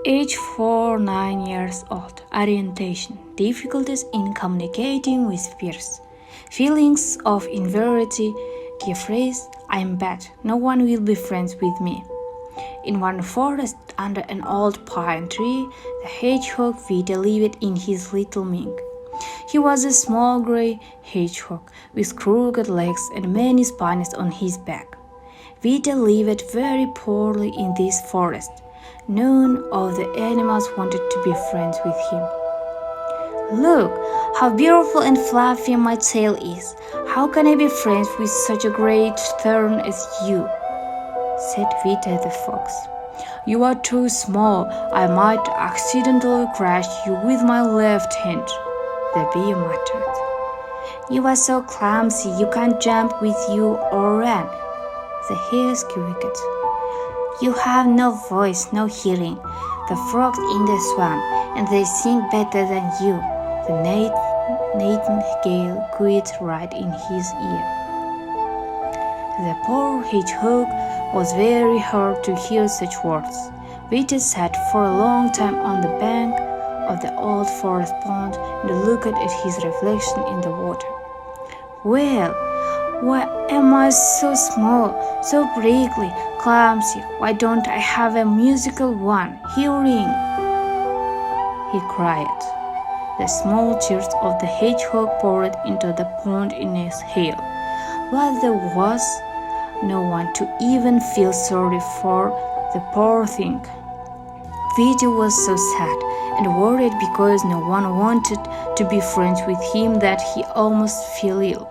Age 4, 9 years old. Orientation. Difficulties in communicating with peers. Feelings of inferiority. Key phrase: I'm bad. No one will be friends with me. In one forest under an old pine tree, the hedgehog Vitya lived in his little mink. He was a small gray hedgehog with crooked legs and many spines on his back. Vitya lived very poorly in this forest. None of the animals wanted to be friends with him. "Look, how beautiful and fluffy my tail is. How can I be friends with such a great thorn as you?" said Vitya the fox. "You are too small. I might accidentally crush you with my left hand," the bee muttered. "You are so clumsy you can't jump with you or run," the hare squeaked. "You have no voice, no hearing. The frogs in the swamp, and they sing better than you," the nightingale cooed right in his ear. The poor hedgehog was very hurt to hear such words. Vitya sat for a long time on the bank of the old forest pond and looked at his reflection in the water. "Well, why am I so small, so prickly, clumsy? Why don't I have a musical one, hearing?" he cried. The small tears of the hedgehog poured into the pond in a hail, but there was no one to even feel sorry for the poor thing. Vitya was so sad and worried because no one wanted to be friends with him that he almost fell ill.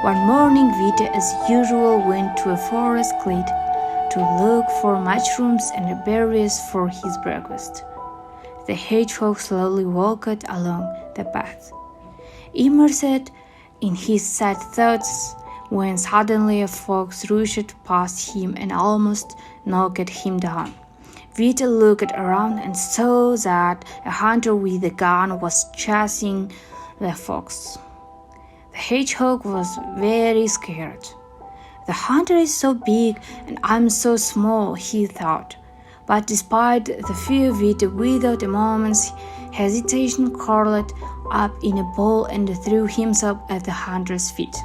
One morning, Vitya, as usual, went to a forest glade to look for mushrooms and berries for his breakfast. The hedgehog slowly walked along the path, immersed in his sad thoughts, when suddenly a fox rushed past him and almost knocked him down. Vitya looked around and saw that a hunter with a gun was chasing the fox. The hedgehog was very scared. "The hunter is so big and I'm so small," he thought. But despite the fear, Vitya, without a moment's hesitation, curled up in a ball and threw himself at the hunter's feet.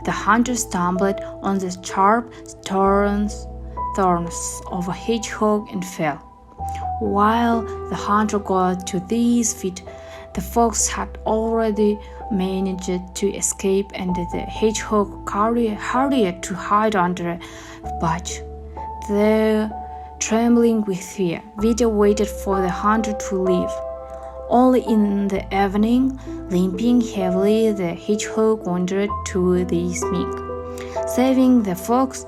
The hunter stumbled on the sharp thorns of a hedgehog and fell. While the hunter got to his feet, the fox had already managed to escape, and the hedgehog hurried to hide under a bush. There, trembling with fear, Vitya waited for the hunter to leave. Only in the evening, limping heavily, the hedgehog wandered to his mink. Saving the fox,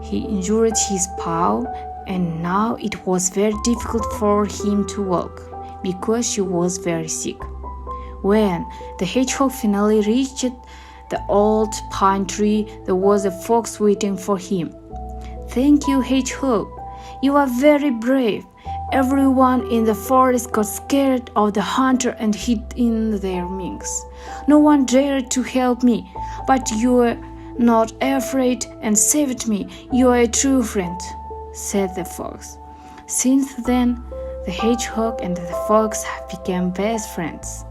he injured his paw, and now it was very difficult for him to walk, because she was very sick. When the hedgehog finally reached the old pine tree, there was a fox waiting for him. "Thank you, hedgehog. You are very brave. Everyone in the forest got scared of the hunter and hid in their minks. No one dared to help me, but you were not afraid and saved me. You are a true friend," said the fox. Since then, the hedgehog and the fox have become best friends.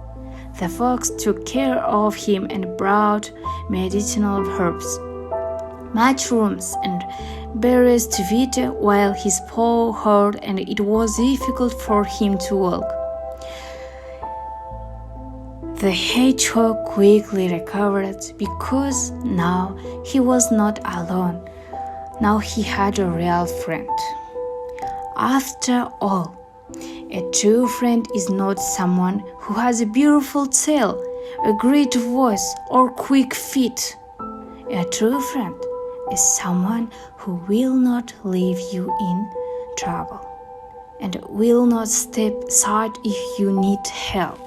The fox took care of him and brought medicinal herbs, mushrooms, and berries to Vitya while his paw hurt and it was difficult for him to walk. The hedgehog quickly recovered because now he was not alone. Now he had a real friend. After all, a true friend is not someone who has a beautiful tail, a great voice, or quick feet. A true friend is someone who will not leave you in trouble and will not step aside if you need help.